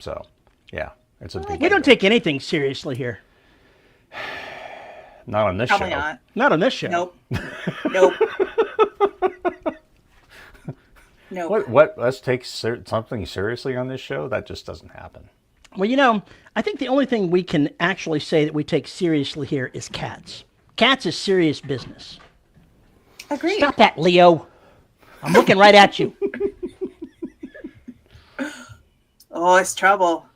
So, yeah, it's a big We don't deal. take anything seriously here. Not on this Probably show. not. Not on this show. Nope. Nope. Nope. What? Let's take something seriously on this show? That just doesn't happen. Well, I think the only thing we can actually say that we take seriously here is cats. Cats is serious business. Agreed. Stop that, Leo. I'm looking right at you. Oh, it's trouble.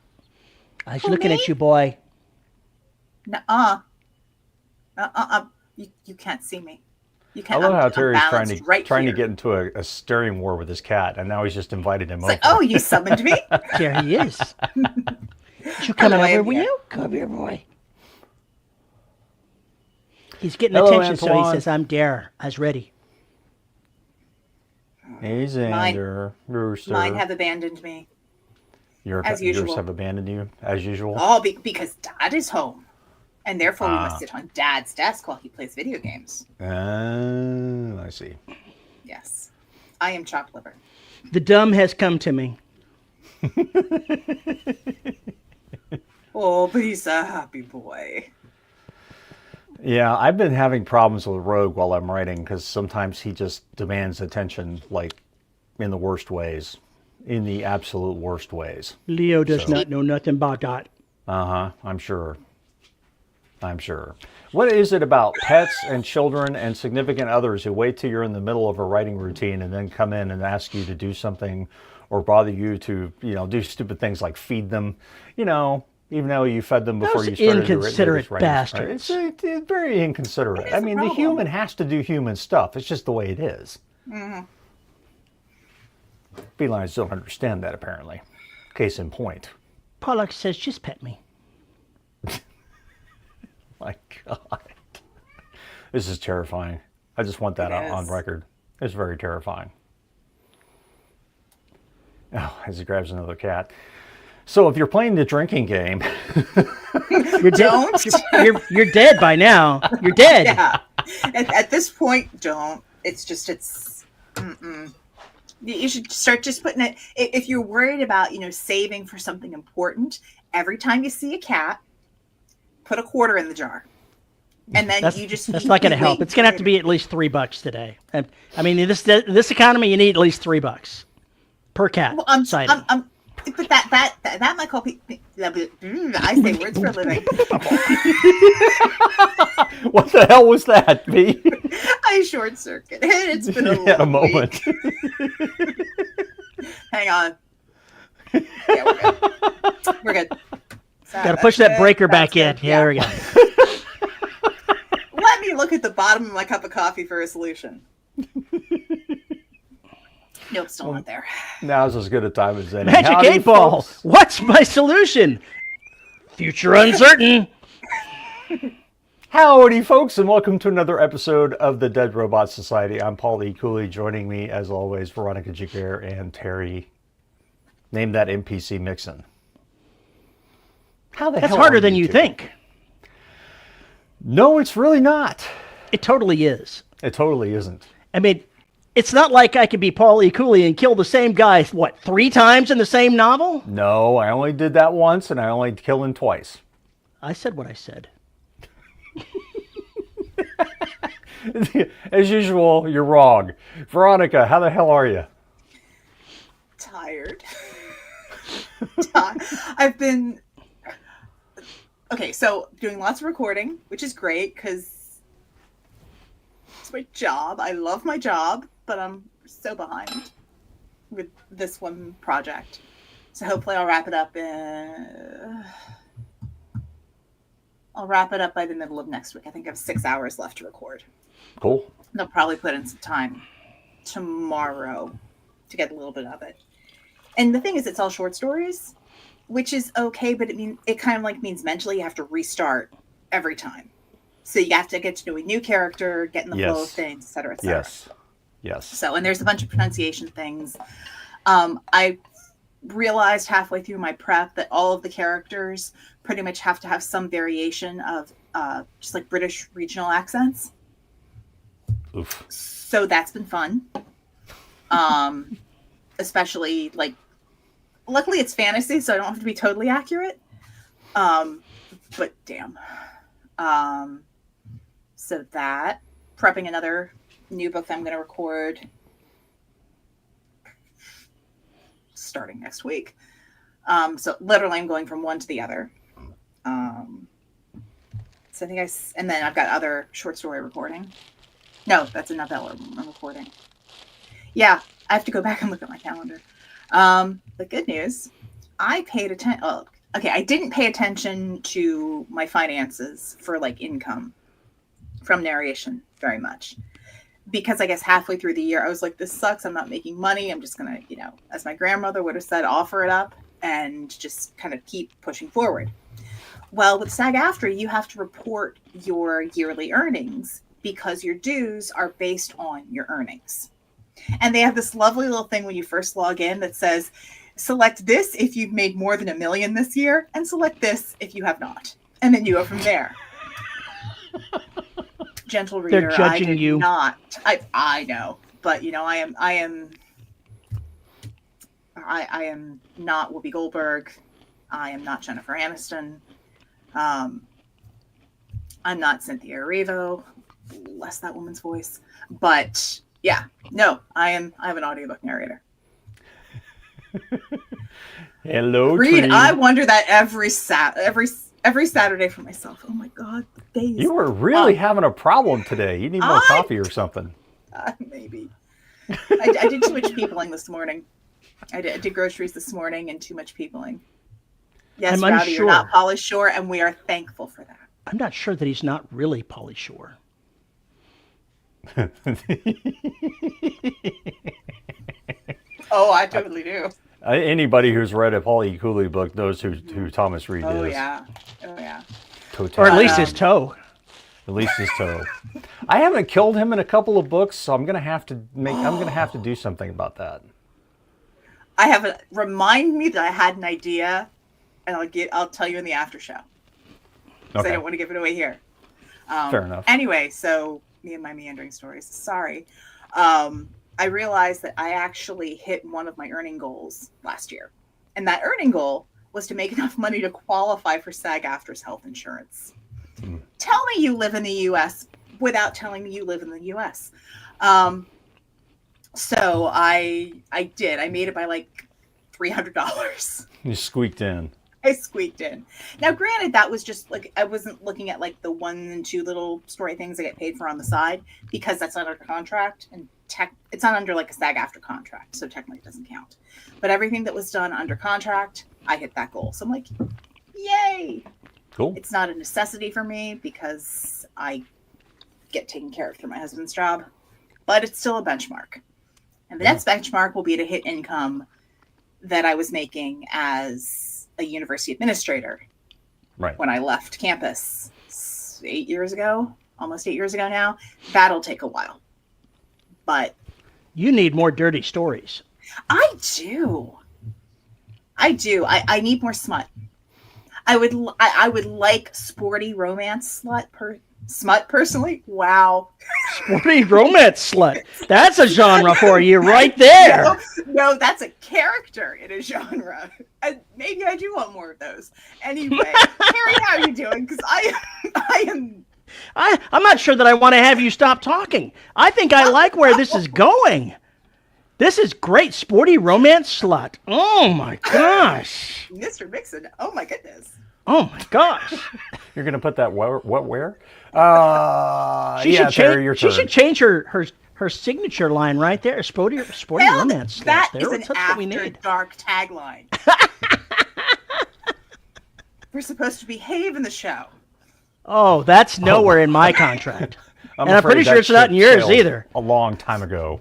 I was looking at you, boy. Nuh-uh. You can't see me. You I can't. love how I'm Terry's balanced right trying to here. get into a staring war with his cat, and now he's just invited him It's over. like, oh, you summoned me? There he is. You coming Hello, over, will Antoine. you? Come here, boy. He's getting Hello, attention, so he Antoine. says, I'm there. I was ready. Hey, Xander, Rooster. Mine have abandoned me. as Yours usual. have abandoned you, as usual. Oh, because Dad is home. And therefore we must sit on Dad's desk while he plays video games. I see. Yes. I am chopped liver. The dumb has come to me. Oh, but he's a happy boy. Yeah, I've been having problems with Rogue while I'm writing because sometimes he just demands attention, like in the worst ways, in the absolute worst ways. Leo does not know nothing about that. I'm sure. What is it about pets and children and significant others who wait till you're in the middle of a writing routine and then come in and ask you to do something or bother you to, do stupid things like feed them, even though you fed them before Those you started your inconsiderate writing, bastards. It's very inconsiderate. It is a I mean, the problem. human has to do human stuff. It's just the way it is. Felines don't understand that, apparently. Case in point. Pollock says, just pet me. My God. This is terrifying. I just want that It on is. record. It's very terrifying. Oh, as he grabs another cat. So if you're playing the drinking game, You're dead. Don't. You're dead by now. You're dead. Yeah. At this point, don't. Mm-mm. You should start just putting it, if you're worried about, saving for something important, every time you see a cat, put a quarter in the jar. And then That's you not going to help. It's going to have to be at least $3 today. I mean, in this economy, you need at least $3 per cat. Well, sighting. but that might call people. I say words for a living. what the hell was that, V? I short circuit. It's been You had a long moment. week. Hang on. Yeah, we're good. We're good. Got to push that breaker back in. Yeah, there we go. Let me look at the bottom of my cup of coffee for a solution. Nope, still not there. Now's as good a time as any. Magic Howdy, 8-Ball. folks. What's my solution? Future uncertain. Howdy, folks, and welcome to another episode of the Dead Robot Society. I'm Paul E. Cooley. Joining me, as always, Veronica Jagger and Terry. Name that NPC Mixon. How the That's hell harder are than you two? think. No, it's really not. It totally is. It totally isn't. I mean, it's not like I could be Paul E. Cooley and kill the same guy, 3 times in the same novel? No, I only did that once, and I only killed him twice. I said what I said. As usual, you're wrong. Veronica, how the hell are you? Tired. I've been so doing lots of recording, which is great because it's my job. I love my job, but I'm so behind with this one project. So hopefully I'll wrap it up by the middle of next week. I think I have 6 hours left to record. Cool. And I'll probably put in some time tomorrow to get a little bit of it. And the thing is, it's all short stories, which is okay, but it kind of means mentally you have to restart every time. So you have to get to know a new character, get in the flow of things, et cetera, et cetera. Yes. So, and there's a bunch of pronunciation things. I realized halfway through my prep that all of the characters pretty much have to have some variation of just like British regional accents. Oof. So that's been fun. Especially like luckily it's fantasy, so I don't have to be totally accurate. But damn. So that, prepping another new book that I'm going to record starting next week. So literally I'm going from one to the other. So I think and then I've got other short story recording. No, that's a novella I'm recording. Yeah, I have to go back and look at my calendar. The good news, I paid attention. Oh, okay, I didn't pay attention to my finances for like income from narration very much. Because I guess halfway through the year, I was like, this sucks. I'm not making money. I'm just going to, as my grandmother would have said, offer it up and just kind of keep pushing forward. Well, with SAG-AFTRA, you have to report your yearly earnings because your dues are based on your earnings. And they have this lovely little thing when you first log in that says, select this if you've made more than $1 million this year, and select this if you have not. And then you go from there. Gentle reader, they're judging I did you. Not. I know, but I am not Whoopi Goldberg. I am not Jennifer Aniston. I'm not Cynthia Erivo. Bless that woman's voice. But yeah, no, I have an audiobook narrator. Hello, Read. Tree. I wonder that every Saturday for myself. Oh my God, the days. You were really having a problem today. You need more coffee or something. Maybe. I did too much peopling this morning. I did groceries this morning and too much peopling. Yes, I'm Rowdy, you're unsure. not Pauly Shore, and we are thankful for that. I'm not sure that he's not really Pauly Shore. Oh, I totally do. Anybody who's read a Pauly Cooley book knows who Thomas Reed Oh is. yeah. Oh yeah. Total. Or at least his toe. At least his toe. I haven't killed him in a couple of books, so I'm gonna have to do something about that. Remind me that I had an idea, and I'll tell you in the after show. Because I don't want to give it away here. Fair enough. Anyway, so me and my meandering stories. Sorry. I realized that I actually hit one of my earning goals last year. And that earning goal was to make enough money to qualify for SAG-AFTRA's health insurance. Tell me you live in the U.S. without telling me you live in the U.S. So I did. I made it by like $300. You squeaked in. I squeaked in. Now, granted, that was just like, I wasn't looking at like the 1 and 2 little story things I get paid for on the side because that's not under contract and it's not under like a SAG-AFTRA contract, so technically it doesn't count. But everything that was done under contract, I hit that goal. So I'm like, yay! Cool. It's not a necessity for me because I get taken care of through my husband's job, but it's still a benchmark. And the next benchmark will be to hit income that I was making as a university administrator when I left campus 8 years ago, almost 8 years ago now. That'll take a while. But you need more dirty stories. I do. I need more smut. I would like sporty romance smut personally. Wow. Sporty romance slut. That's a genre for you right there. No, that's a character in a genre. And maybe I do want more of those. Anyway, Harry, how are you doing? Because I'm not sure that I want to have you stop talking. I think I like where this is going. This is great. Sporty romance slut. Oh my gosh. Mr. Mixon. Oh my goodness. Oh my gosh. You're going to put that what where? She should change her signature line right there. Sporty romance slut. That is an after dark tagline. We're supposed to behave in the show. Oh, that's nowhere in my contract. I'm and I'm pretty sure it's not in yours either. A long time ago.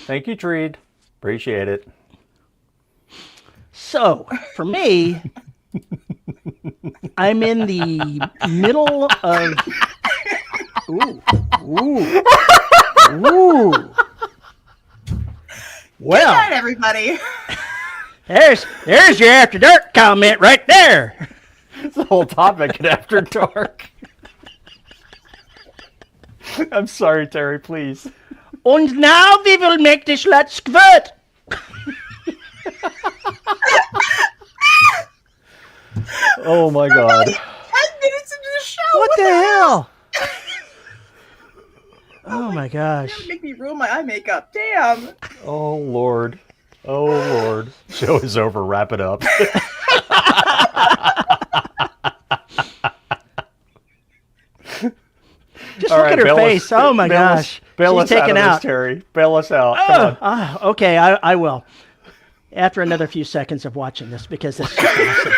Thank you, Treed. Appreciate it. So, for me, I'm in the middle of... Ooh. Well, good night, everybody. There's your after dark comment right there. It's the whole topic at After Dark. I'm sorry, Terry, please. And now we will make the slut squirt. Oh my God. 10 minutes into the show. What the hell? Oh my You're gosh. gonna make me ruin my eye makeup. Damn. Oh Lord. Oh Lord. Show is over. Wrap it up. Just All look right, at her bail us- face. Oh my bail us- gosh. Bail She's us out taken of out. this, Terry. Bail us out. Come on. Okay, I will. After another few seconds of watching this, because this is awesome.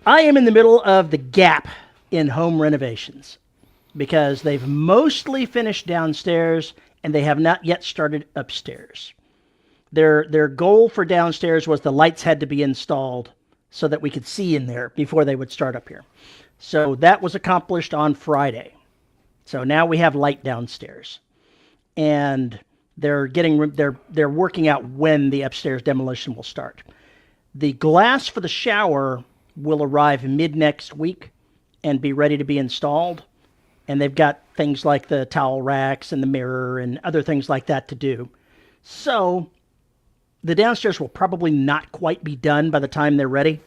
I am in the middle of the gap in home renovations because they've mostly finished downstairs and they have not yet started upstairs. Their goal for downstairs was the lights had to be installed so that we could see in there before they would start up here. So that was accomplished on Friday. So now we have light downstairs. And they're working out when the upstairs demolition will start. The glass for the shower will arrive mid next week and be ready to be installed. And they've got things like the towel racks and the mirror and other things like that to do. So the downstairs will probably not quite be done by the time they're ready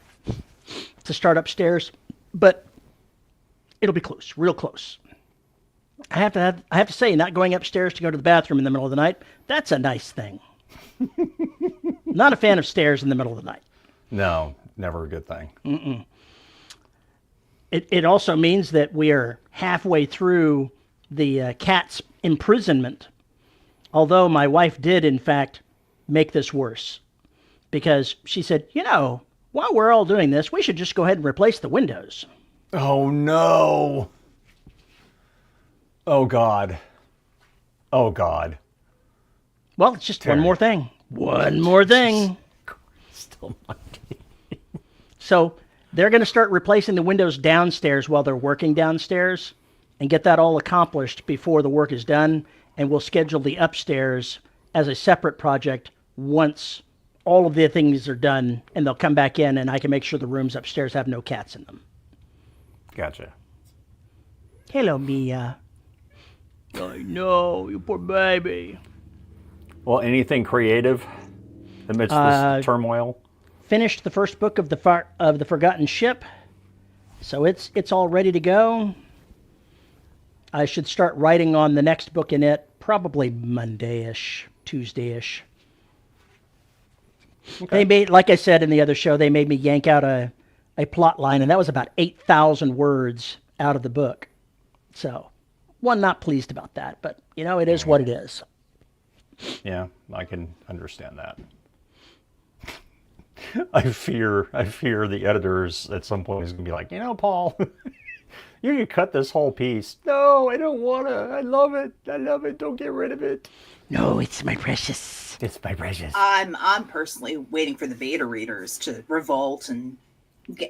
to start upstairs, but it'll be close, real close. I have to say, not going upstairs to go to the bathroom in the middle of the night, that's a nice thing. Not a fan of stairs in the middle of the night. No, never a good thing. It also means that we are halfway through the cat's imprisonment. Although my wife did, in fact, make this worse. Because she said, while we're all doing this, we should just go ahead and replace the windows. Oh no. Oh God. Oh God. Well, it's just Terry. one more thing. One more thing. Still Monday. So they're going to start replacing the windows downstairs while they're working downstairs and get that all accomplished before the work is done. And we'll schedule the upstairs as a separate project once all of the things are done, and they'll come back in and I can make sure the rooms upstairs have no cats in them. Gotcha. Hello, Mia. I know, you poor baby. Well, anything creative amidst this turmoil? Finished the first book of the Forgotten Ship, so it's all ready to go. I should start writing on the next book in it probably Monday-ish, Tuesday-ish. Okay. Like I said in the other show, they made me yank out a plot line, and that was about 8,000 words out of the book. So, one, not pleased about that, but it is what it is. Yeah, I can understand that. I fear the editors at some point is going to be like, Paul, you can cut this whole piece. No, I don't want to. I love it. Don't get rid of it. No, it's my precious. It's my precious. I'm personally waiting for the beta readers to revolt and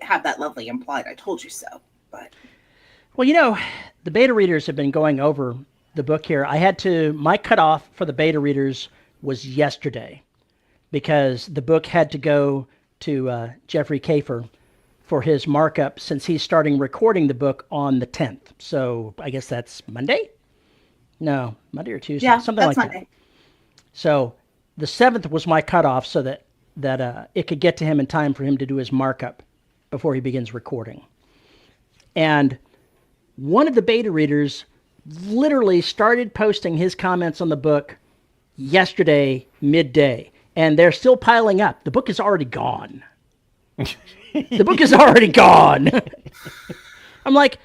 have that lovely implied "I told you so." But well, the beta readers have been going over the book here. My cutoff for the beta readers was yesterday because the book had to go to Jeffrey Kafer for his markup since he's starting recording the book on the 10th. So I guess that's Monday? No, Monday or Tuesday. yeah, something that's like Monday. that. So the 7th was my cutoff so that it could get to him in time for him to do his markup before he begins recording. And one of the beta readers literally started posting his comments on the book yesterday midday, and they're still piling up. The book is already gone. The book is already gone. I'm like,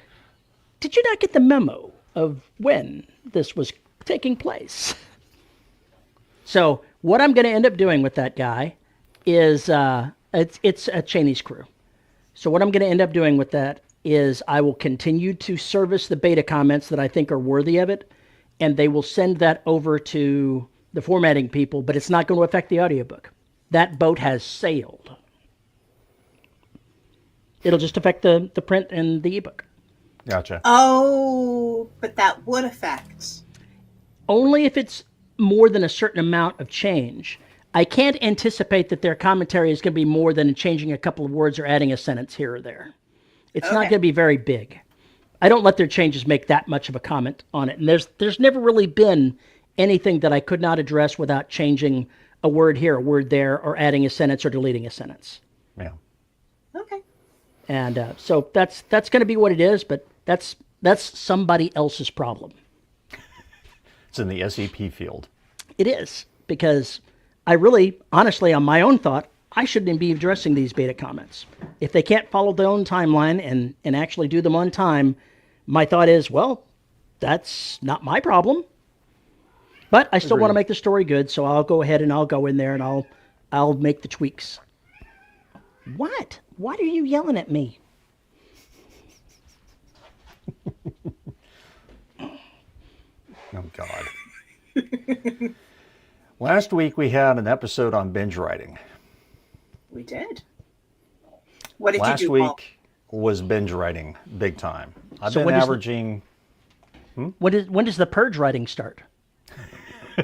did you not get the memo of when this was taking place? So what I'm going to end up doing with that guy is it's a Chinese crew. So what I'm going to end up doing with that is I will continue to service the beta comments that I think are worthy of it, and they will send that over to the formatting people, but it's not going to affect the audiobook. That boat has sailed. It'll just affect the print and the ebook. Gotcha. Oh, but that would affect. Only if it's more than a certain amount of change. I can't anticipate that their commentary is going to be more than changing a couple of words or adding a sentence here or there. It's not Okay. going to be very big. I don't let their changes make that much of a comment on it. And there's never really been anything that I could not address without changing a word here, a word there, or adding a sentence or deleting a sentence. Yeah. Okay. And so that's going to be what it is, but that's somebody else's problem. It's in the SEP field. It is, because I really, honestly, on my own thought, I shouldn't be addressing these beta comments. If they can't follow their own timeline and actually do them on time, my thought is, well, that's not my problem. But I still want to make the story good, so I'll go ahead and I'll go in there and I'll make the tweaks. What? Why are you yelling at me? Oh, God. Last week we had an episode on binge writing. We did. What did Last you do, week Paul? was binge writing, big time. I've So been when does averaging... When does the purge writing start?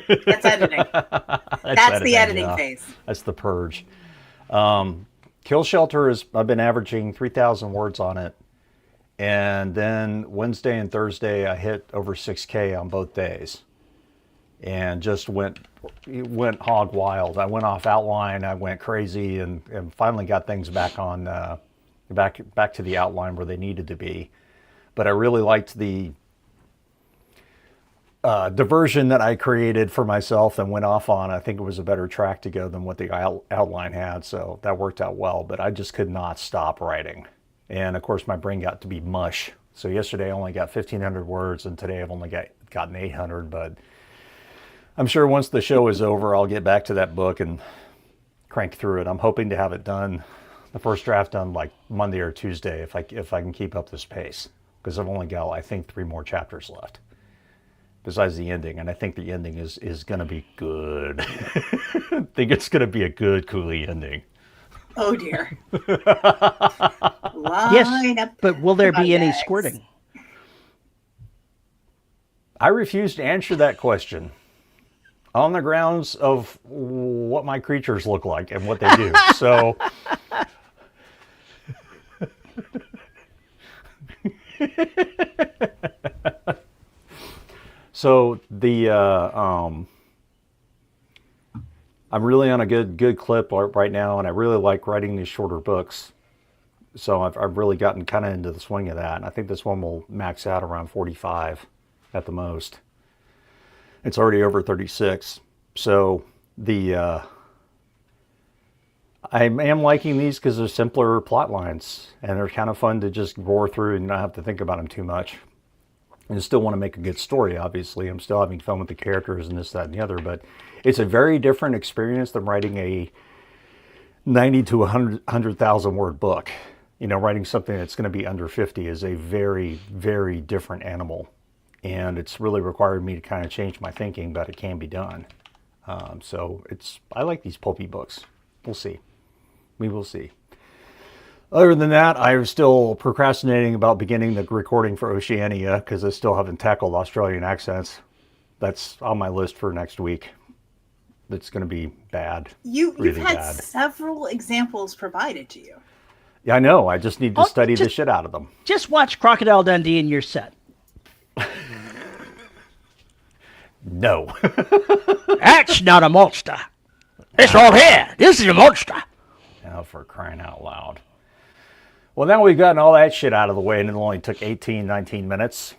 That's editing. That's the editing yeah. phase. That's the purge. Kill Shelter I've been averaging 3,000 words on it. And then Wednesday and Thursday, I hit over 6K on both days. And just went hog wild. I went off outline. I went crazy and finally got things back on, back to the outline where they needed to be. But I really liked the diversion that I created for myself and went off on. I think it was a better track to go than what the outline had, so that worked out well. But I just could not stop writing, and of course my brain got to be mush. So yesterday I only got 1,500 words, and today I've only gotten 800. But I'm sure once the show is over, I'll get back to that book and crank through it. I'm hoping to have it done, the first draft done, like Monday or Tuesday, if I can keep up this pace, because I've only got, I think, 3 more chapters left. Besides the ending, and I think the ending is going to be good. I think it's going to be a good Cooley ending. Oh dear. Yes, but will there be any squirting? I refuse to answer that question on the grounds of what my creatures look like and what they do. So... So I'm really on a good clip right now, and I really like writing these shorter books. So I've really gotten kind of into the swing of that, and I think this one will max out around 45 at the most. It's already over 36. So I am liking these because they're simpler plot lines, and they're kind of fun to just roar through and not have to think about them too much. And still want to make a good story, obviously. I'm still having fun with the characters and this, that, and the other, but it's a very different experience than writing a 90 to 100,000 word book. You know, writing something that's going to be under 50 is a very, very different animal. And it's really required me to kind of change my thinking, but it can be done. So I like these pulpy books. We'll see. We will see. Other than that, I'm still procrastinating about beginning the recording for Oceania because I still haven't tackled Australian accents. That's on my list for next week. It's going to be bad. You've really had bad. Several examples provided to you. Yeah, I know. I just need to study the shit out of them. Just watch Crocodile Dundee and you're set. No. That's not a monster. It's all here. This is a monster. Now for crying out loud. Well, now we've gotten all that shit out of the way, and it only took 18, 19 minutes.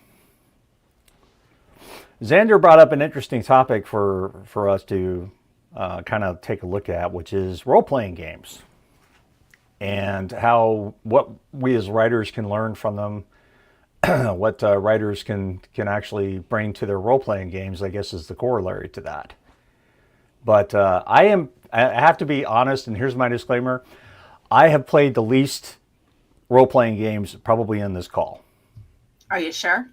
Xander brought up an interesting topic for us to kind of take a look at, which is role-playing games. And what we as writers can learn from them, what writers can actually bring to their role-playing games, I guess, is the corollary to that. But I have to be honest, and here's my disclaimer. I have played the least role-playing games probably in this call. Are you sure?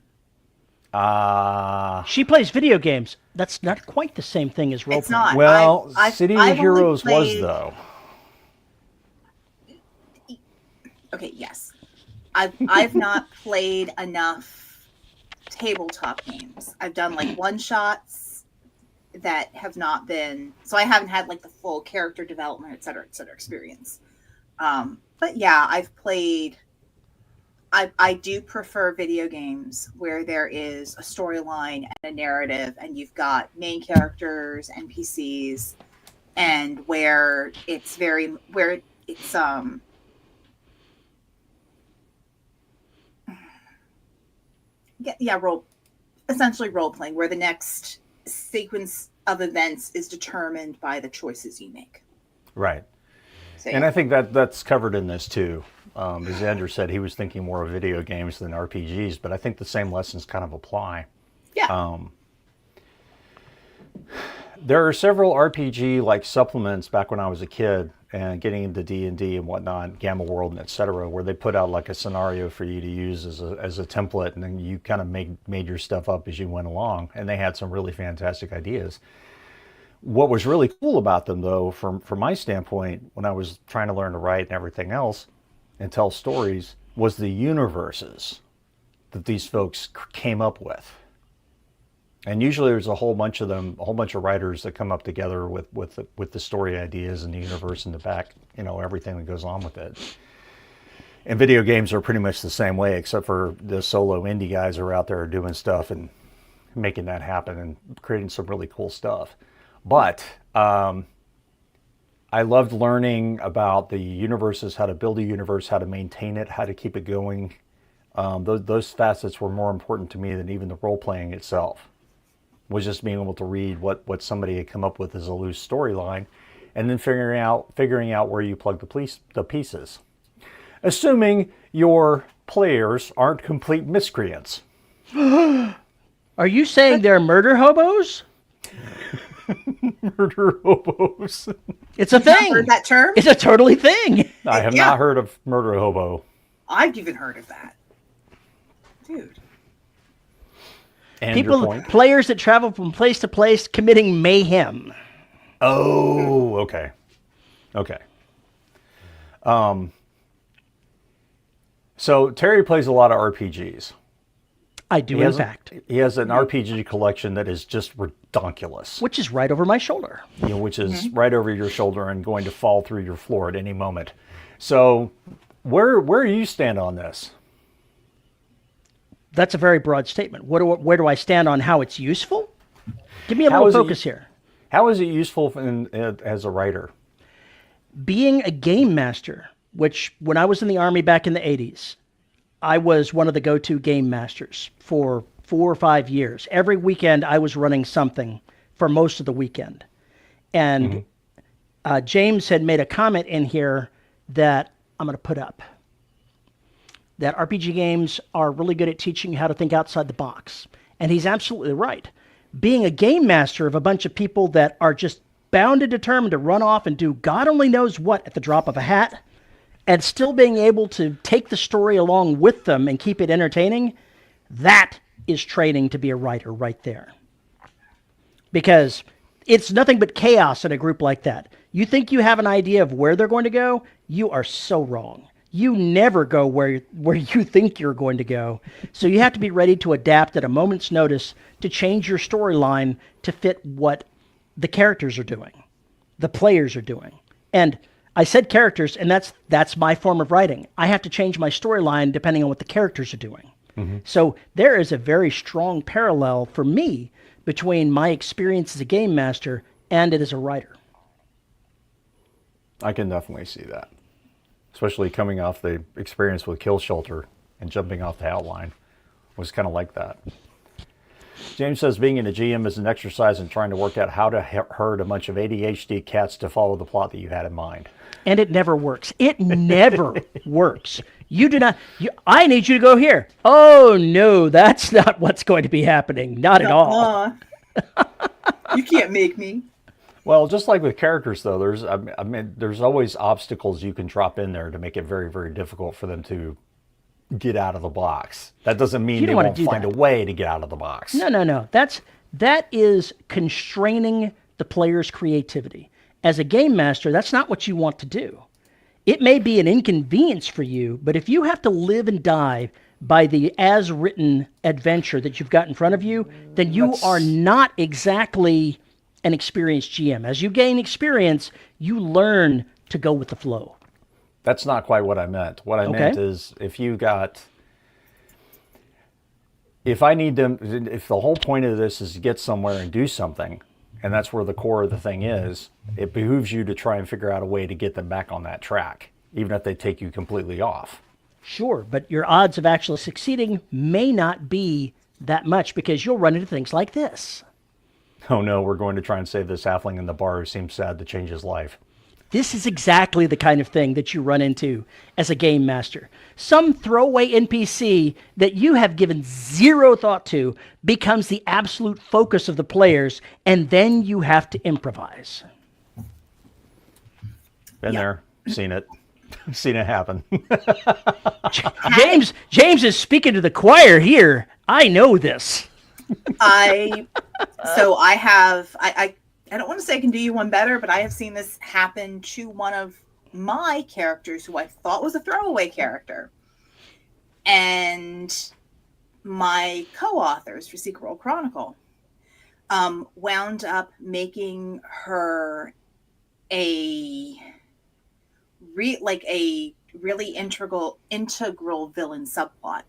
She plays video games. That's not quite the same thing as role-playing. It's not. Well, City of I've only Heroes played- was, though. Okay, yes. I've not played enough tabletop games. I've done like one-shots that have not been, so I haven't had like the full character development, et cetera experience. But yeah, I've I do prefer video games where there is a storyline and a narrative, and you've got main characters, NPCs, and where it's essentially role playing, where the next sequence of events is determined by the choices you make. Right. So, And I think that's covered in this too. As Andrew said, he was thinking more of video games than RPGs, but I think the same lessons kind of apply. yeah. There are several RPG like supplements back when I was a kid and getting into D&D and whatnot, Gamma World and etc., where they put out like a scenario for you to use as a template, and then you kind of made your stuff up as you went along, and they had some really fantastic ideas. What was really cool about them, though, from my standpoint, when I was trying to learn to write and everything else and tell stories, was the universes that these folks came up with. And usually there's a whole bunch of writers that come up together with the story ideas and the universe in the back, everything that goes on with it. And video games are pretty much the same way, except for the solo indie guys are out there doing stuff and making that happen and creating some really cool stuff. But I loved learning about the universes, how to build a universe, how to maintain it, how to keep it going. Those facets were more important to me than even the role-playing itself. Was just being able to read what somebody had come up with as a loose storyline, and then figuring out where you plug the pieces. Assuming your players aren't complete miscreants. Are you saying they're murder hobos? Murder hobos. It's a thing. Heard that term? It's a totally thing. I have not heard of murder hobo. I've even heard of that. Dude. And your point? Players that travel from place to place committing mayhem. Oh, okay. So Terry plays a lot of RPGs. I do, in fact. He has an RPG collection that is just redonkulous. Which is right over my shoulder. Which is right over your shoulder and going to fall through your floor at any moment. So where do you stand on this? That's a very broad statement. Where do I stand on how it's useful? Give me a little focus here. How is it useful as a writer? Being a game master, which when I was in the Army back in the 80s, I was one of the go-to game masters for 4 or 5 years. Every weekend I was running something for most of the weekend. And James had made a comment in here that I'm going to put up. That RPG games are really good at teaching you how to think outside the box. And he's absolutely right. Being a game master of a bunch of people that are just bound and determined to run off and do God only knows what at the drop of a hat, and still being able to take the story along with them and keep it entertaining, that is training to be a writer right there. Because it's nothing but chaos in a group like that. You think you have an idea of where they're going to go? You are so wrong. You never go where you think you're going to go. So you have to be ready to adapt at a moment's notice to change your storyline to fit what the characters are doing, the players are doing. And I said characters, and that's my form of writing. I have to change my storyline depending on what the characters are doing. Mm-hmm. So there is a very strong parallel for me between my experience as a game master and it as a writer. I can definitely see that. Especially coming off the experience with Kill Shelter and jumping off the outline was kind of like that. James says being in a GM is an exercise in trying to work out how to herd a bunch of ADHD cats to follow the plot that you had in mind. And it never works. It never works. You do not. I need you to go here. Oh, no, that's not what's going to be happening. Not at all. You can't make me. Well, just like with characters, though, there's always obstacles you can drop in there to make it very, very difficult for them to get out of the box. That doesn't mean they won't find a way to get out of the box. No. That is constraining the player's creativity. As a game master, that's not what you want to do. It may be an inconvenience for you, but if you have to live and die by the as-written adventure that you've got in front of you, then you are not exactly an experienced GM. As you gain experience, you learn to go with the flow. That's not quite what I meant. What I meant is if you got if I need them, if the whole point of this is to get somewhere and do something, and that's where the core of the thing is, it behooves you to try and figure out a way to get them back on that track, even if they take you completely off. Sure, but your odds of actually succeeding may not be that much because you'll run into things like this. Oh no, we're going to try and save this halfling in the bar who seems sad to change his life. This is exactly the kind of thing that you run into as a game master. Some throwaway NPC that you have given zero thought to becomes the absolute focus of the players, and then you have to improvise. Been there, seen it. Seen it happen. James is speaking to the choir here. I know this. I don't want to say I can do you one better, but I have seen this happen to one of my characters who I thought was a throwaway character. And my co-authors for Secret World Chronicle wound up making her a really integral villain subplot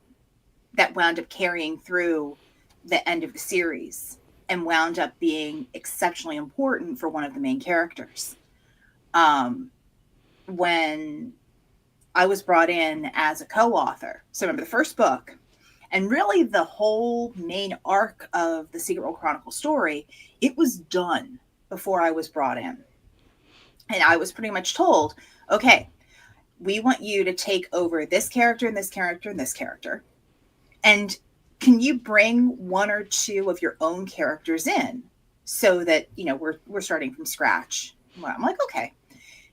that wound up carrying through the end of the series and wound up being exceptionally important for one of the main characters. When I was brought in as a co-author, so remember the first book, and really the whole main arc of the Secret World Chronicle story, it was done before I was brought in. And I was pretty much told, okay, we want you to take over this character and this character and this character. And can you bring one or two of your own characters in so that, we're starting from scratch? Well, I'm like, okay.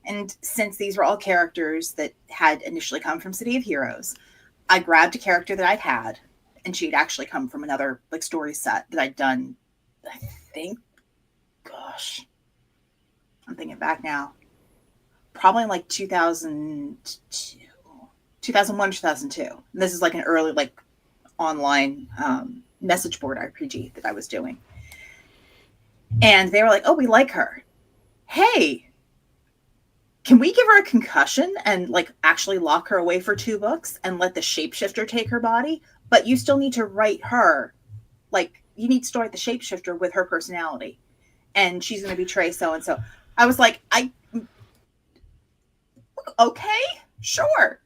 And since these were all characters that had initially come from City of Heroes, I grabbed a character that I'd had, and she'd actually come from another story set that I'd done, I think, I'm thinking back now, probably in 2001, 2002. And this is an early online message board RPG that I was doing. And they were like, oh, we like her. Hey, can we give her a concussion and actually lock her away for 2 books and let the shapeshifter take her body? But you still need to write her. You need to write the shapeshifter with her personality. And she's going to betray so-and-so. I was like, okay, sure.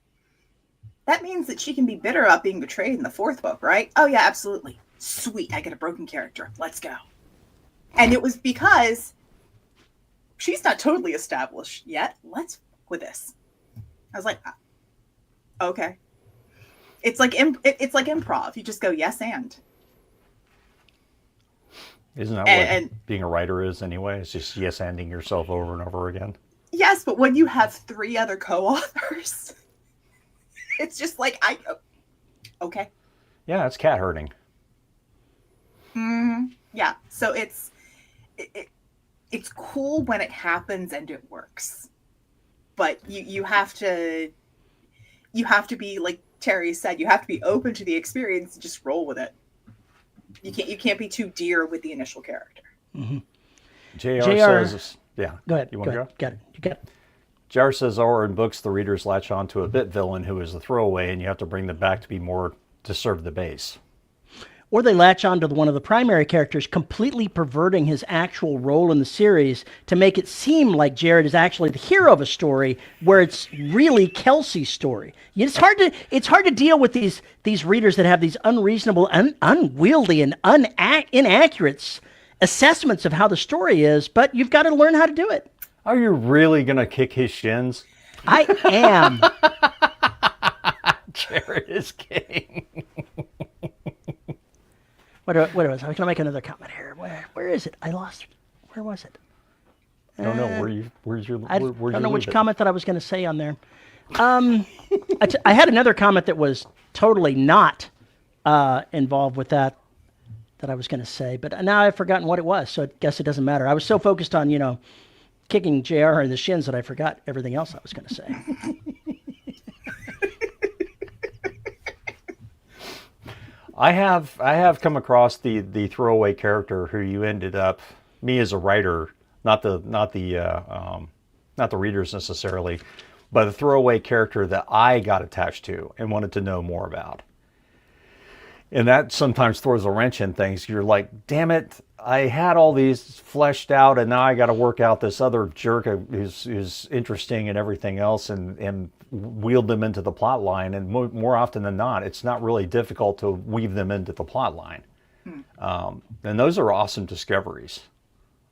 That means that she can be bitter about being betrayed in the 4th book, right? Oh, yeah, absolutely. Sweet, I get a broken character. Let's go. And it was because she's not totally established yet. Let's fuck with this. I was like, okay. It's like improv. You just go yes and. Isn't that what being a writer is anyway? It's just yes-anding yourself over and over again. Yes, but when you have 3 other co-authors, it's just okay. Yeah, it's cat herding. Yeah, so it's cool when it happens and it works, but you have to be, like Terry said, you have to be open to the experience and just roll with it. You can't be too dear with the initial character. Mm-hmm. JR says, yeah. Go ahead. You want to go? Got it. You got it. JR says, or in books, the readers latch on to a bit villain who is a throwaway, and you have to bring them back to serve the base. Or they latch on to one of the primary characters, completely perverting his actual role in the series to make it seem like Jared is actually the hero of a story, where it's really Kelsey's story. It's hard to deal with these readers that have these unreasonable, unwieldy, and inaccurate assessments of how the story is, but you've got to learn how to do it. Are you really going to kick his shins? I am. Jared is king. What was I was going to make another comment here. Where is it? I lost it. Where was it? I don't know. I don't know which comment that I was going to say on there. I had another comment that was totally not involved with that I was going to say, but now I've forgotten what it was, so I guess it doesn't matter. I was so focused on, kicking JR in the shins that I forgot everything else I was going to say. I have come across the throwaway character who you ended up, me as a writer, not the readers necessarily, but a throwaway character that I got attached to and wanted to know more about. And that sometimes throws a wrench in things. You're like, damn it, I had all these fleshed out, and now I got to work out this other jerk who's interesting and everything else, and wheel them into the plot line. And more often than not, it's not really difficult to weave them into the plot line. And those are awesome discoveries.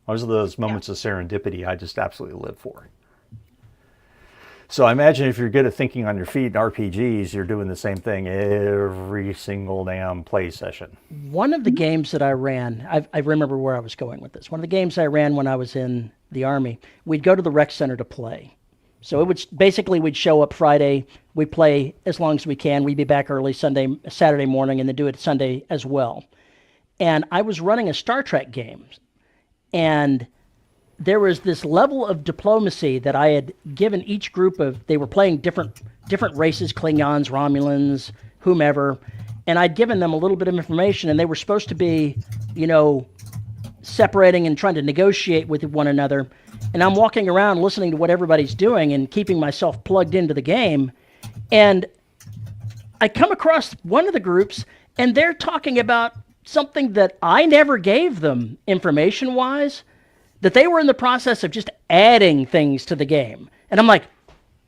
Those are those moments of serendipity I just absolutely live for. So I imagine if you're good at thinking on your feet in RPGs, you're doing the same thing every single damn play session. One of the games that I ran, I remember where I was going with this. One of the games I ran when I was in the Army, we'd go to the rec center to play. So it would basically, we'd show up Friday, we'd play as long as we can. We'd be back early Saturday morning, and then do it Sunday as well. And I was running a Star Trek game, and there was this level of diplomacy that I had given each group of, they were playing different races, Klingons, Romulans, whomever, and I'd given them a little bit of information, and they were supposed to be, separating and trying to negotiate with one another. And I'm walking around listening to what everybody's doing and keeping myself plugged into the game. And I come across one of the groups, and they're talking about something that I never gave them information-wise, that they were in the process of just adding things to the game. And I'm like,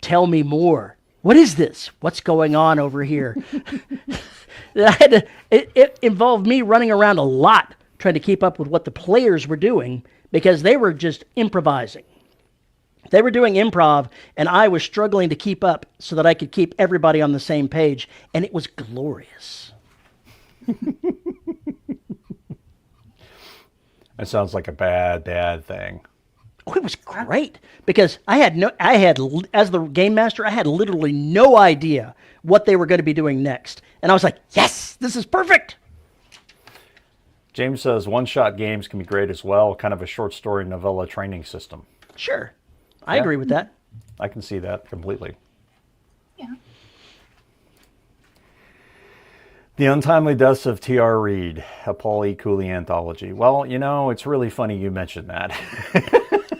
tell me more. What is this? What's going on over here? It involved me running around a lot trying to keep up with what the players were doing, because they were just improvising. They were doing improv, and I was struggling to keep up so that I could keep everybody on the same page, and it was glorious. That sounds like a bad thing. Oh, it was great, because as the game master, I had literally no idea what they were going to be doing next. And I was like, yes, this is perfect. James says one-shot games can be great as well, kind of a short story novella training system. Sure. I agree with that. I can see that completely. Yeah. The Untimely Deaths of T.R. Reid, a Paul E. Cooley anthology. Well, it's really funny you mentioned that.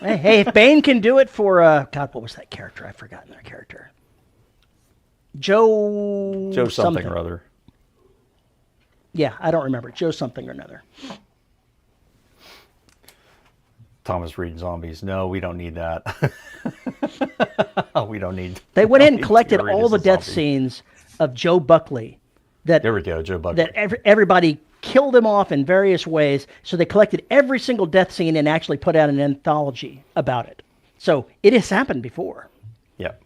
Hey, if Bane can do it for, God, what was that character? I've forgotten their character. Joe something or other. Yeah, I don't remember. Joe something or another. Thomas Reed Zombies. No, we don't need that. We don't need... They went in and collected all the death scenes of Joe Buckley. There we go, Joe Buckley. That everybody killed him off in various ways. So they collected every single death scene and actually put out an anthology about it. So it has happened before. Yep.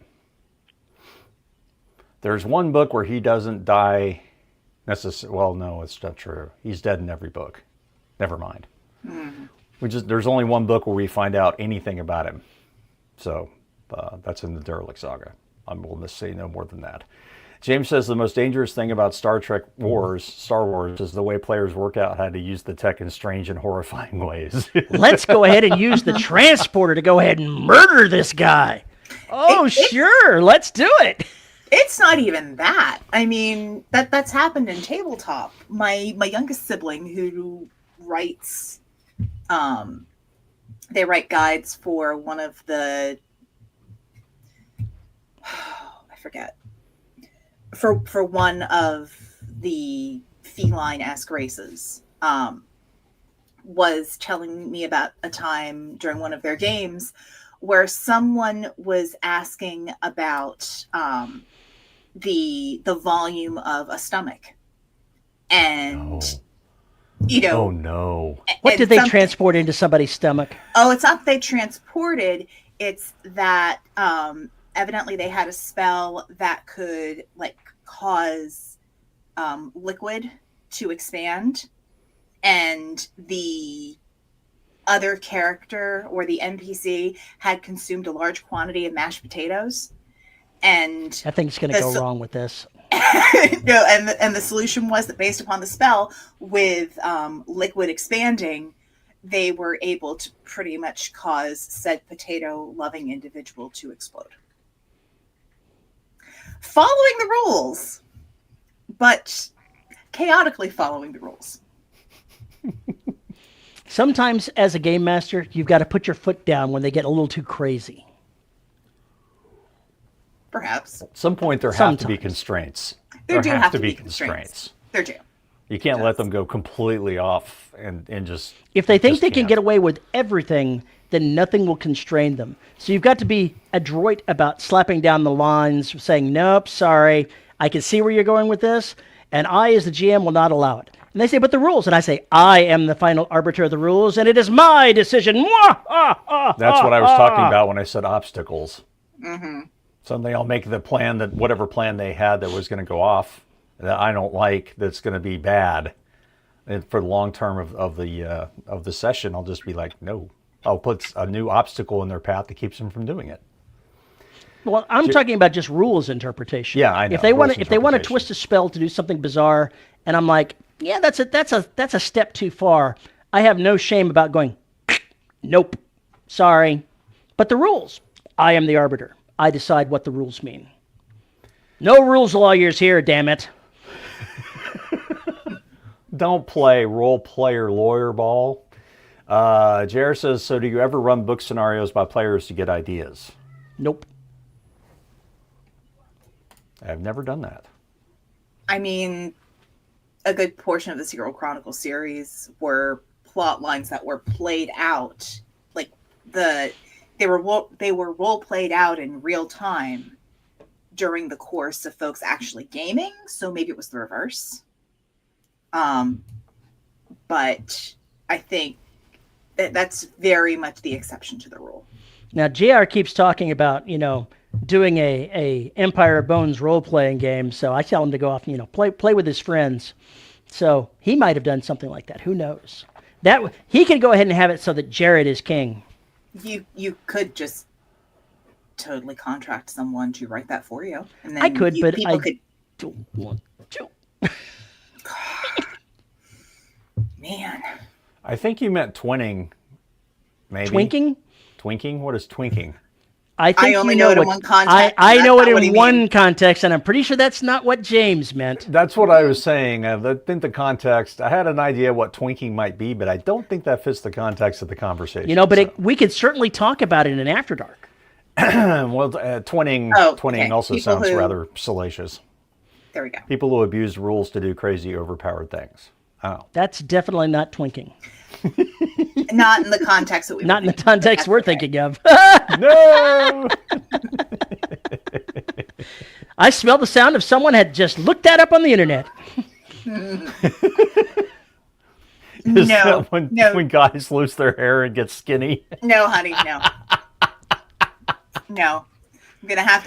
There's one book where he doesn't die necessarily. Well, no, it's not true. He's dead in every book. Never mind. There's only one book where we find out anything about him. So that's in the Derelict Saga. I will just say no more than that. James says the most dangerous thing about Star Wars, is the way players work out how to use the tech in strange and horrifying ways. Let's go ahead and use the transporter to go ahead and murder this guy. Oh, sure. Let's do it. It's not even that. I mean, that's happened in tabletop. My youngest sibling, who writes, they write guides for one of the, I forget, for one of the feline-esque races, was telling me about a time during one of their games where someone was asking about the volume of a stomach, and oh no, what did they transport into somebody's stomach? Oh, it's not they transported. It's that evidently they had a spell that could cause liquid to expand, and the other character or the NPC had consumed a large quantity of mashed potatoes. And I think it's going to go wrong with this. No, and the solution was that based upon the spell, with liquid expanding, they were able to pretty much cause said potato-loving individual to explode. Following the rules, but chaotically following the rules. Sometimes, as a game master, you've got to put your foot down when they get a little too crazy. Perhaps. At some point, there have to be constraints. There do have to be constraints. There do. You can't let them go completely off and just. If they think just they can can't. get away with everything, then nothing will constrain them. So you've got to be adroit about slapping down the lines, saying, nope, sorry, I can see where you're going with this, and I, as the GM, will not allow it. And they say, but the rules. And I say, I am the final arbiter of the rules, and it is my decision. That's what I was talking about when I said obstacles. Suddenly I'll make the plan that whatever plan they had that was going to go off that I don't like, that's going to be bad. And for the long term of the session, I'll just be like, no. I'll put a new obstacle in their path that keeps them from doing it. Well, I'm talking about just rules interpretation. Yeah, I know. If they want to, Rules twist a spell to do something bizarre, and I'm like, yeah, that's a step too far. I have no shame about going, nope, sorry. But the rules, I am the arbiter. I decide what the rules mean. No rules lawyers here, damn it. Don't play role player lawyer ball. JR says, so do you ever run book scenarios by players to get ideas? Nope. I've never done that. I mean, a good portion of the Serial Chronicles series were plot lines that were played out, like they were role played out in real time during the course of folks actually gaming. So maybe it was the reverse. But I think that's very much the exception to the rule. Now, JR keeps talking about, doing a Empire of Bones role-playing game, so I tell him to go off and, play with his friends. So he might have done something like that. Who knows? He can go ahead and have it so that Jared is king. You could just totally contract someone to write that for you. And then I could, but I could... don't want to. Man. I think you meant twinning, maybe. Twinking? Twinking? What is twinking? I only know it in one context. I know it in one context, and I'm pretty sure that's not what James meant. That's what I was saying. I think the context, I had an idea what twinking might be, but I don't think that fits the context of the conversation. But we could certainly talk about it in After Dark. Well, twinning okay. also People sounds who- rather salacious. There we go. People who abuse rules to do crazy, overpowered things. Oh. That's definitely not twinking. Not in the context that we Not in the context we're thinking of. No! I smell the sound of someone had just looked that up on the internet. Is No, that when no. guys lose their hair and get skinny? No, honey, no. No. I'm gonna have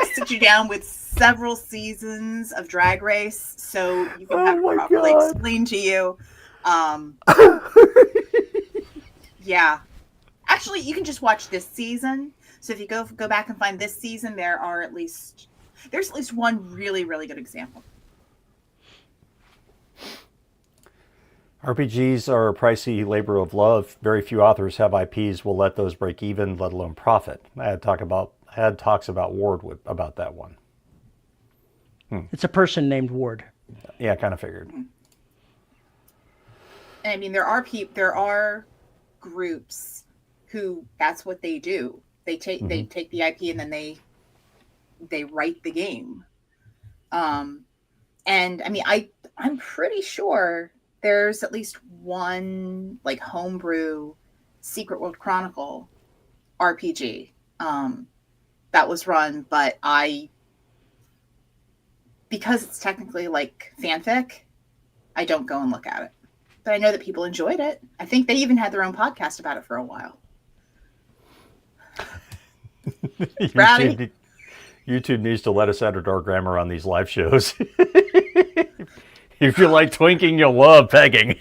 to sit you down with several seasons of Drag Race so you can have it my properly God. explained to you. Yeah. Actually, you can just watch this season. So if you go back and find this season, there's at least one really, really good example. RPGs are a pricey labor of love. Very few authors have IPs will let those break even, let alone profit. I had talks about Ward about that one. It's a person named Ward. Yeah, I kind of figured. And I mean, there are groups who that's what they do. They take the IP and then they write the game. And I mean, I'm pretty sure there's at least one like homebrew Secret World Chronicle RPG that was run, but because it's technically like fanfic, I don't go and look at it. But I know that people enjoyed it. I think they even had their own podcast about it for a while. Rowdy. YouTube needs to let us edit our grammar on these live shows. If you like twinking, you'll love pegging.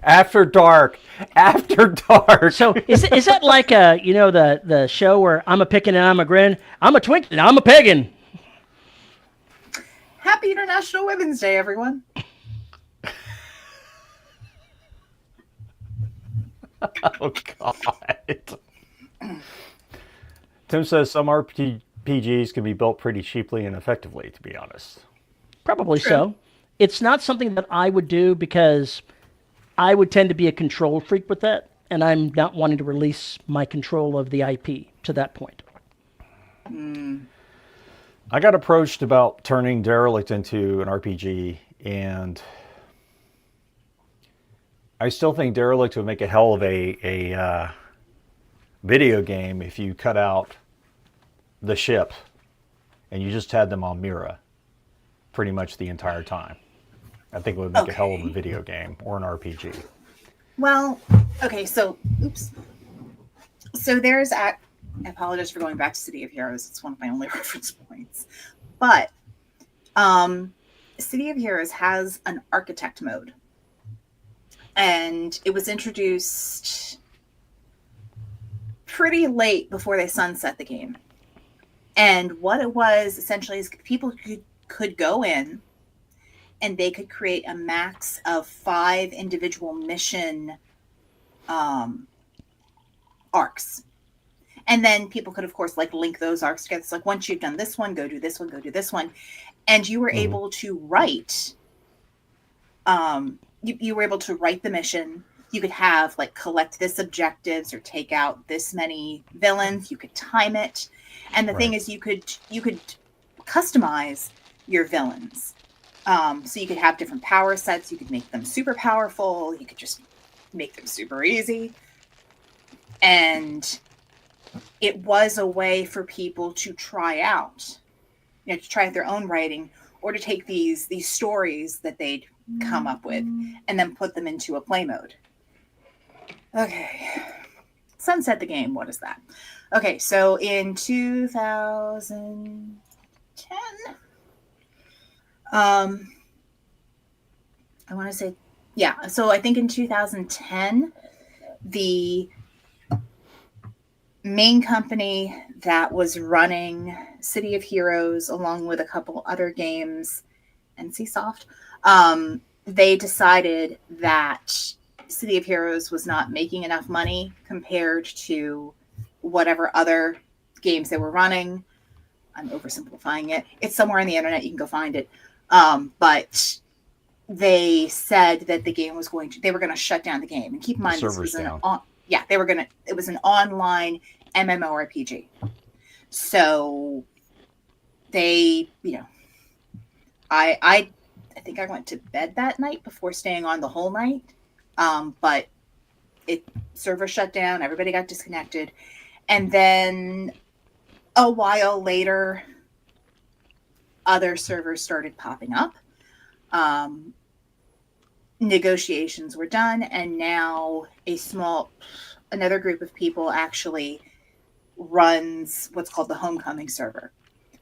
After dark. So is that like the show where I'm a pickin' and I'm a grin? I'm a twink and I'm a peggin'. Happy International Women's Day, everyone. Oh, God. Tim says some RPGs can be built pretty cheaply and effectively, to be honest. Probably so. It's not something that I would do because I would tend to be a control freak with that, and I'm not wanting to release my control of the IP to that point. I got approached about turning Derelict into an RPG And I still think Derelict would make a hell of a video game if you cut out the ship and you just had them on Mira pretty much the entire time. I think it would make a hell of a video game or an RPG. Well, okay, so, oops. So I apologize for going back to City of Heroes. It's one of my only reference points. But City of Heroes has an architect mode. And it was introduced pretty late before they sunset the game. And what it was essentially is people could go in and they could create a max of 5 individual mission arcs. And then people could, of course, like link those arcs together. It's like, once you've done this one, go do this one, go do this one. And you were able to write, you were able to write the mission. You could have like collect this objectives or take out this many villains. You could time it. And the thing is you could customize your villains. So you could have different power sets. You could make them super powerful. You could just make them super easy. And it was a way for people to try out, to try out their own writing, or to take these stories that they'd come up with and then put them into a play mode. Okay. Sunset the game. What is that? Okay, so in 2010, I want to say, yeah. So I think in 2010, the main company that was running City of Heroes, along with a couple other games, NCSoft, they decided that City of Heroes was not making enough money compared to whatever other games they were running. I'm oversimplifying it. It's somewhere on the internet. You can go find it. But they said that the game was they were going to shut down the game. And keep in mind, this was it was an online MMORPG. So they, I think I went to bed that night before staying on the whole night. But server shut down, everybody got disconnected. And then a while later, other servers started popping up. Negotiations were done, and now another group of people actually runs what's called the Homecoming server.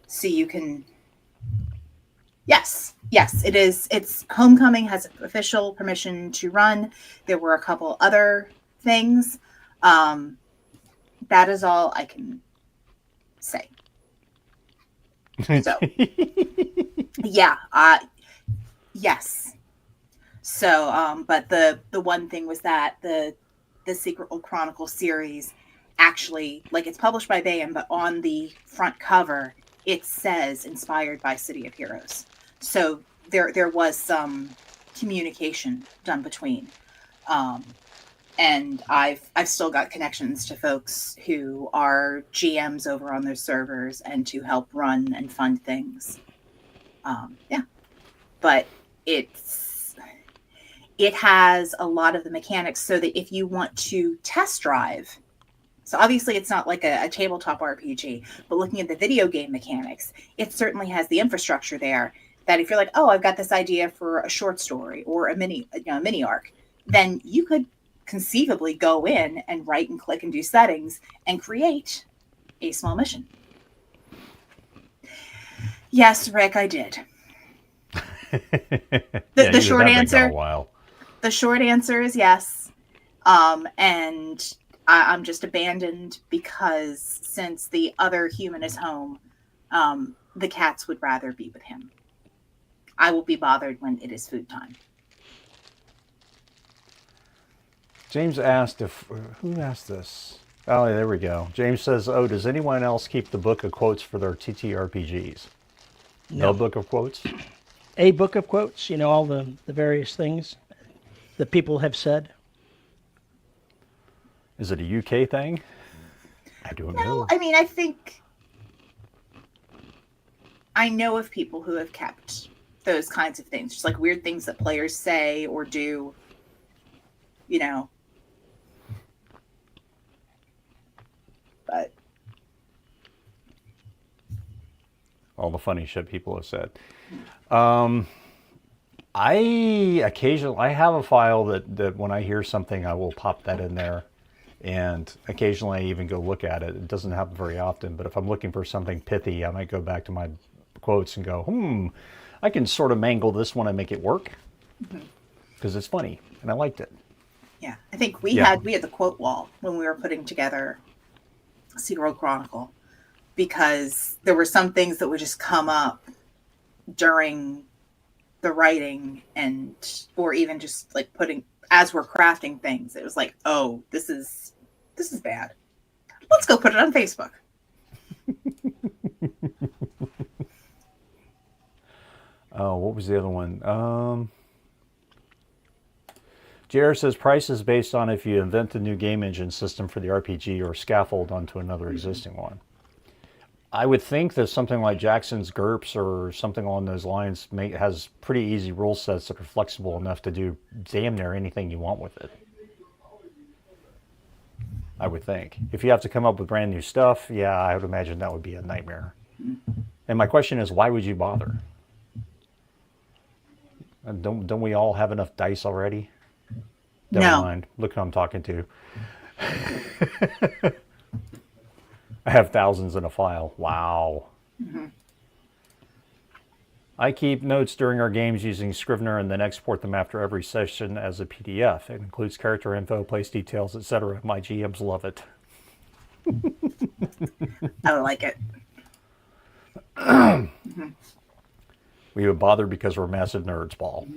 So you can, yes, it is. It's Homecoming has official permission to run. There were a couple other things. That is all I can say. So, yeah, yes. So, but the one thing was that the Secret Old Chronicle series actually, like, it's published by Bayham, but on the front cover it says inspired by City of Heroes. So there was some communication done between, and I've still got connections to folks who are GMs over on their servers and to help run and fund things. Yeah, but it has a lot of the mechanics so that if you want to test drive, so obviously it's not like a tabletop RPG, but looking at the video game mechanics, it certainly has the infrastructure there that if you're like, oh, I've got this idea for a short story or a mini arc, then you could conceivably go in and write and click and do settings and create a small mission. Yes, Rick, I did. The short answer. The short answer is yes. And I'm just abandoned because since the other human is home, the cats would rather be with him. I will be bothered when it is food time. James asked who asked this? Oh, there we go. James says, oh, does anyone else keep the book of quotes for their TTRPGs? No book of quotes? A book of quotes, all the various things that people have said. Is it a UK thing? I don't know. No, I know of people who have kept those kinds of things, just like weird things that players say or do, you know. But all the funny shit people have said. I have a file that when I hear something, I will pop that in there. And occasionally I even go look at it. It doesn't happen very often, but if I'm looking for something pithy, I might go back to my quotes and go, I can sort of mangle this one and make it work. Because it's funny, and I liked it. Yeah, I think we had the quote wall when we were putting together Cedar World Chronicle, because there were some things that would just come up during the writing, and or even just like putting as we're crafting things. It was like, oh, this is bad. Let's go put it on Facebook. Oh, what was the other one? JR says price is based on if you invent a new game engine system for the RPG or scaffold onto another existing one. I would think that something like Jackson's GURPS or something along those lines has pretty easy rule sets that are flexible enough to do damn near anything you want with it. I would think. If you have to come up with brand new stuff, yeah, I would imagine that would be a nightmare. And my question is, why would you bother? Don't we all have enough dice already? Never mind. Look who I'm talking to. I have thousands in a file. Wow. I keep notes during our games using Scrivener and then export them after every session as a PDF. It includes character info, place details, etc. My GMs love it. I would like it. We would bother because we're massive nerds, Paul.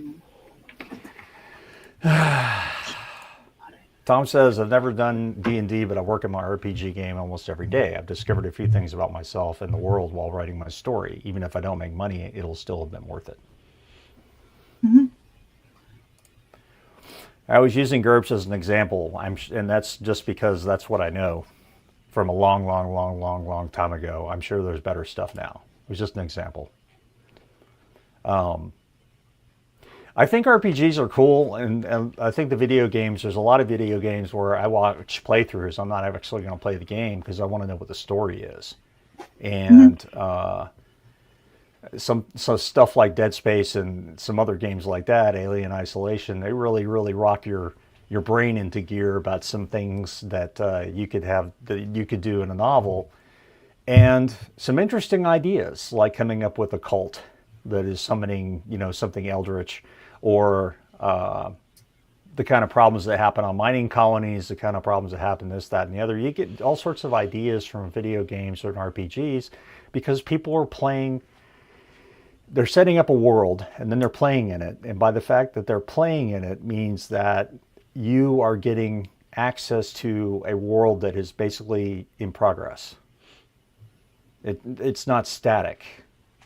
Tom says, I've never done D&D, but I work in my RPG game almost every day. I've discovered a few things about myself and the world while writing my story. Even if I don't make money, it'll still have been worth it. I was using GURPS as an example, and that's just because that's what I know from a long time ago. I'm sure there's better stuff now. It was just an example. I think RPGs are cool, and I think the video games, there's a lot of video games where I watch playthroughs. I'm not actually going to play the game because I want to know what the story is. And some stuff like Dead Space and some other games like that, Alien Isolation, they really rock your brain into gear about some things that you could do in a novel, and some interesting ideas like coming up with a cult that is summoning, something eldritch, or the kind of problems that happen on mining colonies, the kind of problems that happen this, that, and the other. You get all sorts of ideas from video games or RPGs because people are playing. They're setting up a world and then they're playing in it. And by the fact that they're playing in it means that you are getting access to a world that is basically in progress. It's not static.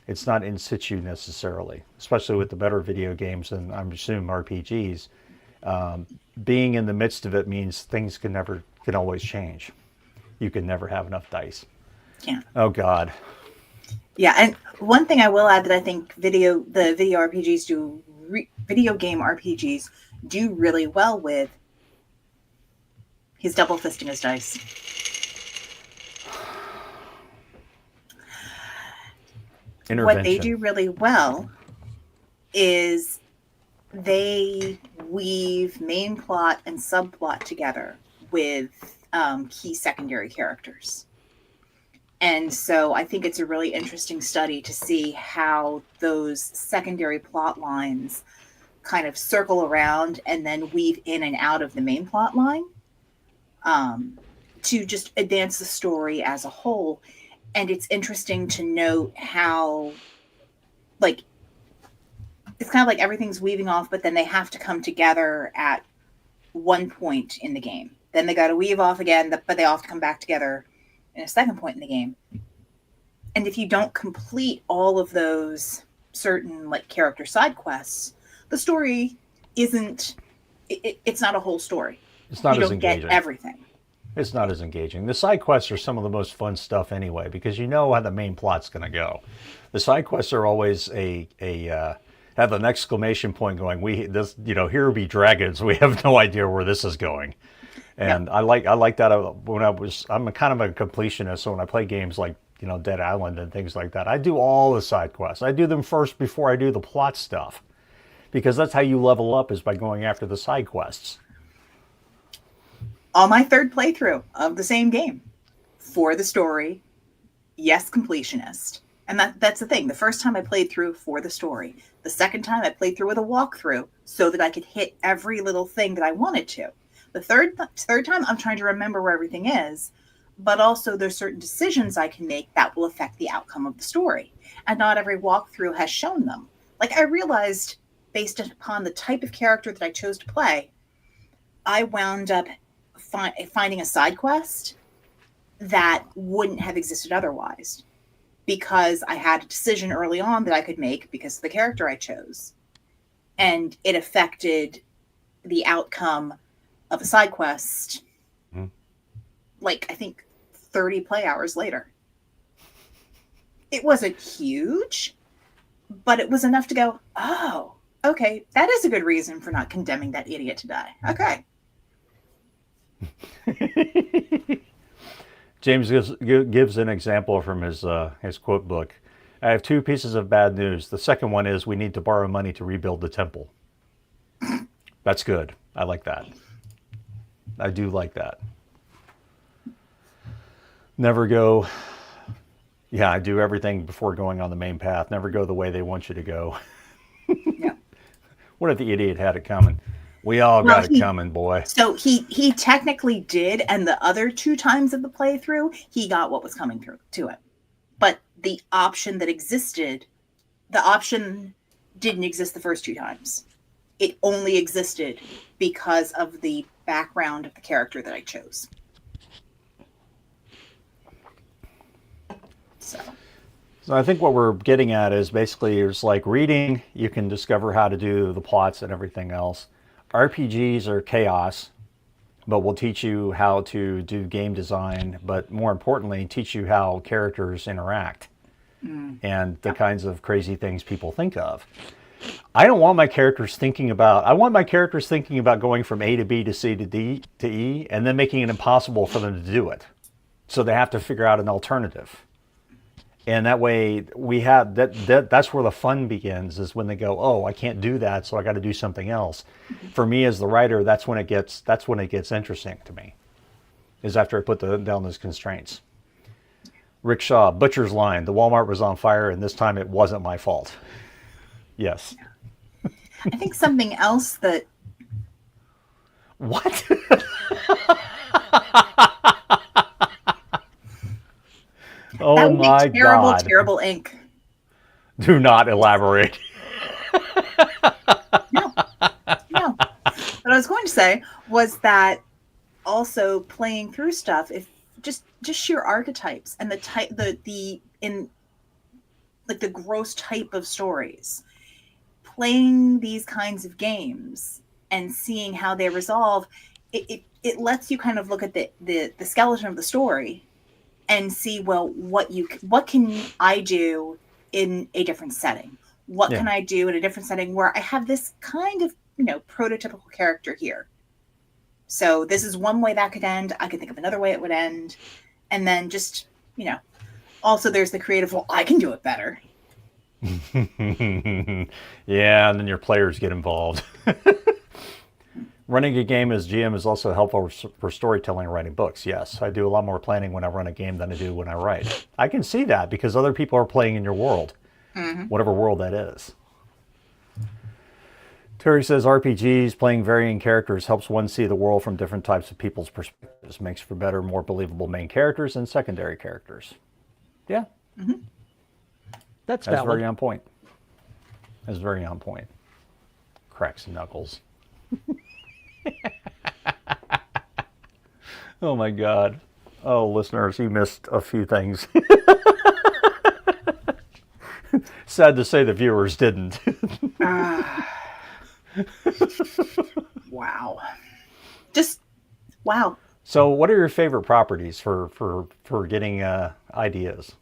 It's not in situ necessarily, especially with the better video games and I'm assuming RPGs. Being in the midst of it means things can always change. You can never have enough dice. Yeah. Oh God. Yeah, and one thing I will add that I think video game RPGs do really well with, he's double fisting his dice. What they do really well is they weave main plot and subplot together with key secondary characters. And so I think it's a really interesting study to see how those secondary plot lines kind of circle around and then weave in and out of the main plot line to just advance the story as a whole. And it's interesting to note how, like, it's kind of like everything's weaving off, but then they have to come together at one point in the game. Then they got to weave off again, but they all have to come back together in a second point in the game. And if you don't complete all of those certain like character side quests, the story isn't, it's not a whole story. It's not you as don't engaging. Get everything. It's not as engaging. The side quests are some of the most fun stuff anyway, because you know how the main plot's going to go. The side quests are always a have an exclamation point going. Here be dragons. We have no idea where this is going. And I like that when I'm a kind of a completionist. So when I play games like, Dead Island and things like that, I do all the side quests. I do them first before I do the plot stuff, because that's how you level up, is by going after the side quests. On my third playthrough of the same game, for the story, yes, completionist. And that's the thing. The first time I played through for the story. The second time I played through with a walkthrough so that I could hit every little thing that I wanted to. The third time, I'm trying to remember where everything is, but also there's certain decisions I can make that will affect the outcome of the story. And not every walkthrough has shown them. Like, I realized, based upon the type of character that I chose to play, I wound up finding a side quest that wouldn't have existed otherwise, because I had a decision early on that I could make because of the character I chose. And it affected the outcome of a side quest, like, I think 30 play hours later. It wasn't huge, but it was enough to go, oh, okay, that is a good reason for not condemning that idiot to die. Okay. James gives an example from his quote book. I have 2 pieces of bad news. The second one is we need to borrow money to rebuild the temple. That's good. I like that. I do like that. Never go. Yeah, I do everything before going on the main path. Never go the way they want you to go. Yeah. What if the idiot had it coming? We all got it coming, boy. So he technically did, and the other 2 times of the playthrough, he got what was coming through to him. But the option that existed, the option didn't exist the first 2 times. It only existed because of the background of the character that I chose. So I think what we're getting at is basically, it's like reading, you can discover how to do the plots and everything else. RPGs are chaos, but will teach you how to do game design, but more importantly, teach you how characters interact and the kinds of crazy things people think of. I want my characters thinking about going from A to B to C to D to E, and then making it impossible for them to do it. So they have to figure out an alternative. And that way we have that's where the fun begins, is when they go, oh, I can't do that, so I got to do something else. For me as the writer, that's when it gets interesting to me, is after I put down those constraints. Rick Shaw, butcher's line, the Walmart was on fire and this time it wasn't my fault. Yes. I think something else that... What? Oh that would my be terrible, God. terrible ink. Do not elaborate. No. What I was going to say was that also playing through stuff, if just sheer archetypes and the gross type of stories, playing these kinds of games and seeing how they resolve, it lets you kind of look at the skeleton of the story and see, well, what can I do in a different setting? What can I do in a different setting where I have this kind of, prototypical character here? So this is one way that could end. I could think of another way it would end. And then just, also there's the creative, well, I can do it better. Yeah, and then your players get involved. Running a game as GM is also helpful for storytelling and writing books. Yes, I do a lot more planning when I run a game than I do when I write. I can see that because other people are playing in your world, whatever world that is. Terry says RPGs, playing varying characters, helps one see the world from different types of people's perspectives. Makes for better, more believable main characters and secondary characters. Yeah. Mm-hmm. That's very on point. That's very on point. Cracks and knuckles. Oh my God. Oh, listeners, you missed a few things. Sad to say the viewers didn't. Wow. Just wow. So what are your favorite properties for getting ideas?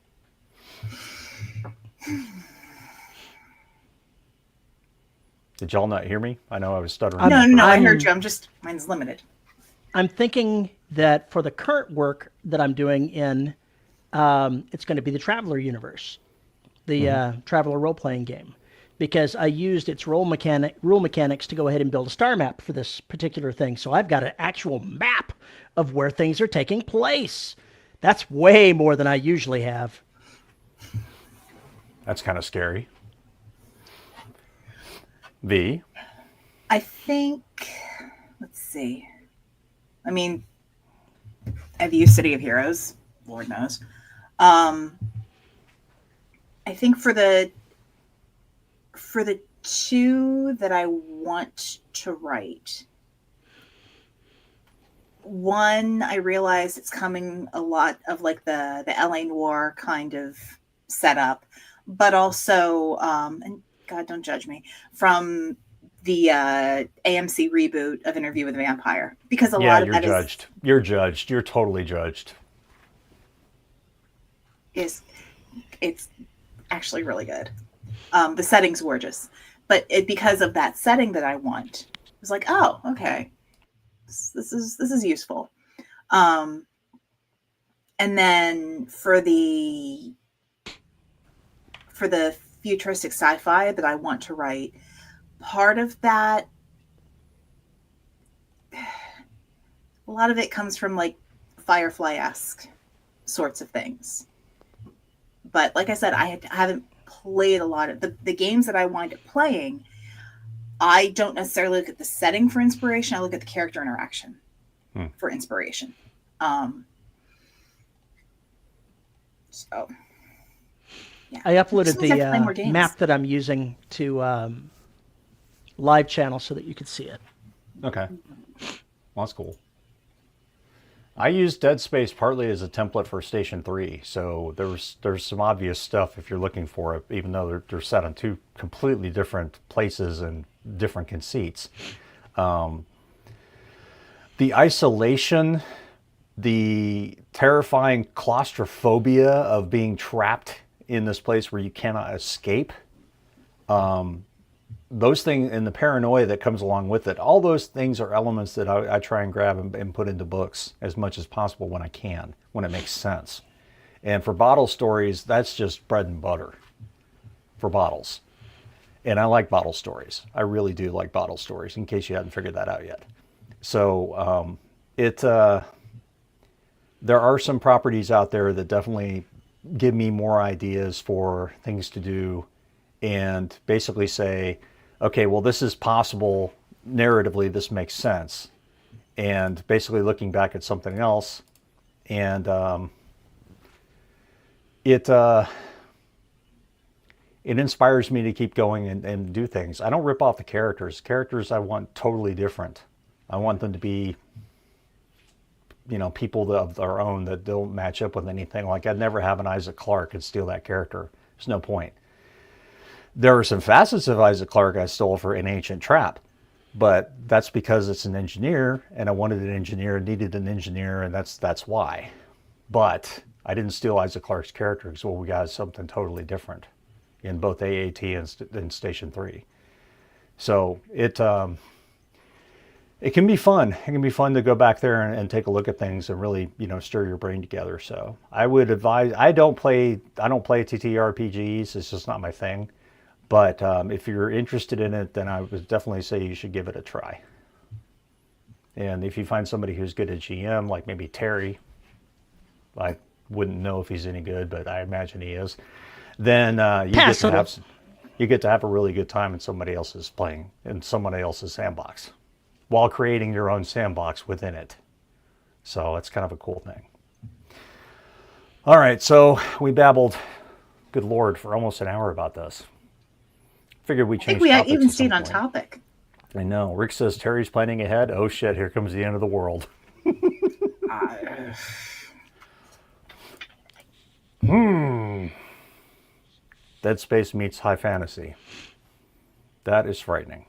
Did y'all not hear me? I know I was stuttering. No, I I'm- heard you. Mine's limited. I'm thinking that for the current work that I'm doing in, it's going to be the Traveler universe, the Traveler role-playing game, because I used its rule mechanics to go ahead and build a star map for this particular thing. So I've got an actual map of where things are taking place. That's way more than I usually have. That's kind of scary. V. I think, let's see. I mean, I've used City of Heroes, Lord knows. I think for the two that I want to write, one, I realize it's coming a lot of like the LA Noir kind of setup, but also, and God, don't judge me, from the AMC reboot of Interview with a Vampire, because a lot of you're that judged. You're judged. You're totally judged. is it's actually really good. The setting's gorgeous, but because of that setting that I want, it's like, oh, okay, this is useful. And then for the futuristic sci-fi that I want to write, part of that, a lot of it comes from like Firefly-esque sorts of things. But like I said, I haven't played a lot of the games that I wind up playing. I don't necessarily look at the setting for inspiration. I look at the character interaction for inspiration. So, yeah. I uploaded Just means I have to play more the games. map that I'm using to live channel so that you could see it. Okay. Well, that's cool. I used Dead Space partly as a template for Station 3, so there's some obvious stuff if you're looking for it, even though they're set on two completely different places and different conceits. The isolation, the terrifying claustrophobia of being trapped in this place where you cannot escape, those things, and the paranoia that comes along with it, all those things are elements that I try and grab and put into books as much as possible when I can, when it makes sense. And for bottle stories, that's just bread and butter for bottles. And I like bottle stories. I really do like bottle stories, in case you hadn't figured that out yet. So there are some properties out there that definitely give me more ideas for things to do and basically say, okay, well, this is possible narratively, this makes sense. And basically looking back at something else, and it inspires me to keep going and do things. I don't rip off the characters. Characters I want totally different. I want them to be, people of their own that don't match up with anything. Like, I'd never have an Isaac Clarke and steal that character. There's no point. There are some facets of Isaac Clarke I stole for An Ancient Trap, but that's because it's an engineer, and I wanted an engineer, needed an engineer, and that's why. But I didn't steal Isaac Clarke's character because we got something totally different in both AAT and Station 3. So it can be fun. It can be fun to go back there and take a look at things and really, stir your brain together. So I would advise. I don't play TTRPGs. It's just not my thing. But if you're interested in it, then I would definitely say you should give it a try. And if you find somebody who's good at GM, like maybe Terry, I wouldn't know if he's any good, but I imagine he is. Then you get to have a really good time in somebody else's sandbox, while creating your own sandbox within it. So it's kind of a cool thing. All right, so we babbled, good Lord, for almost an hour about this. Figured we changed. I think we even stayed on topic. I know. Rick says Terry's planning ahead. Oh shit! Here comes the end of the world. Dead Space meets high fantasy. That is frightening.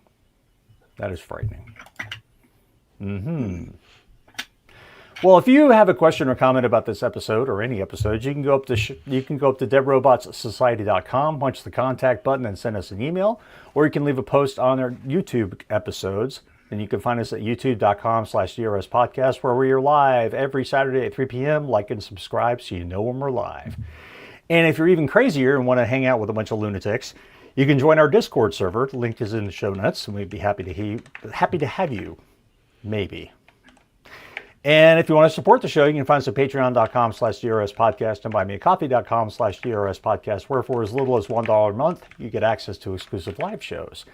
Well, if you have a question or comment about this episode or any episodes, you can go up to deadrobotsociety.com, punch the contact button, and send us an email, or you can leave a post on our YouTube episodes. And you can find us at youtube.com/DRS podcast, where we are live every Saturday at 3 p.m. Like and subscribe so you know when we're live. And if you're even crazier and want to hang out with a bunch of lunatics, you can join our Discord server. The link is in the show notes, and we'd be happy to have you. Maybe. And if you want to support the show, you can find us at patreon.com/DRS podcast and buymeacoffee.com/DRS podcast, where for as little as $1 a month, you get access to exclusive live shows.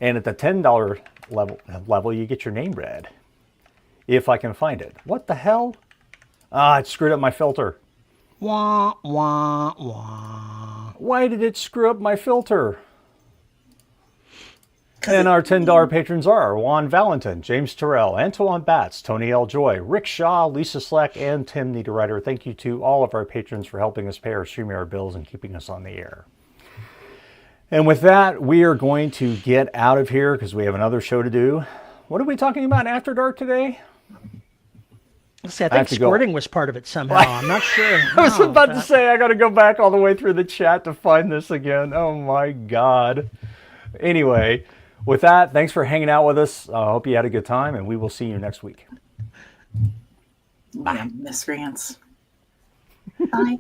And at the $10 level, you get your name read. If I can find it. What the hell? It screwed up my filter. Wah, wah, wah. Why did it screw up my filter? And our $10 patrons are Juan Valentin, James Terrell, Antoine Batts, Tony L. Joy, Rick Shaw, Lisa Slack, and Tim Niederreiter. Thank you to all of our patrons for helping us pay our StreamYard bills and keeping us on the air. And with that, we are going to get out of here because we have another show to do. What are we talking about in After Dark today? Let's see, I think squirting was part of it somehow. I'm not sure. I was about to say, I got to go back all the way through the chat to find this again. Oh my God. Anyway, with that, thanks for hanging out with us. I hope you had a good time, and we will see you next week. Bye, miscreants. Bye.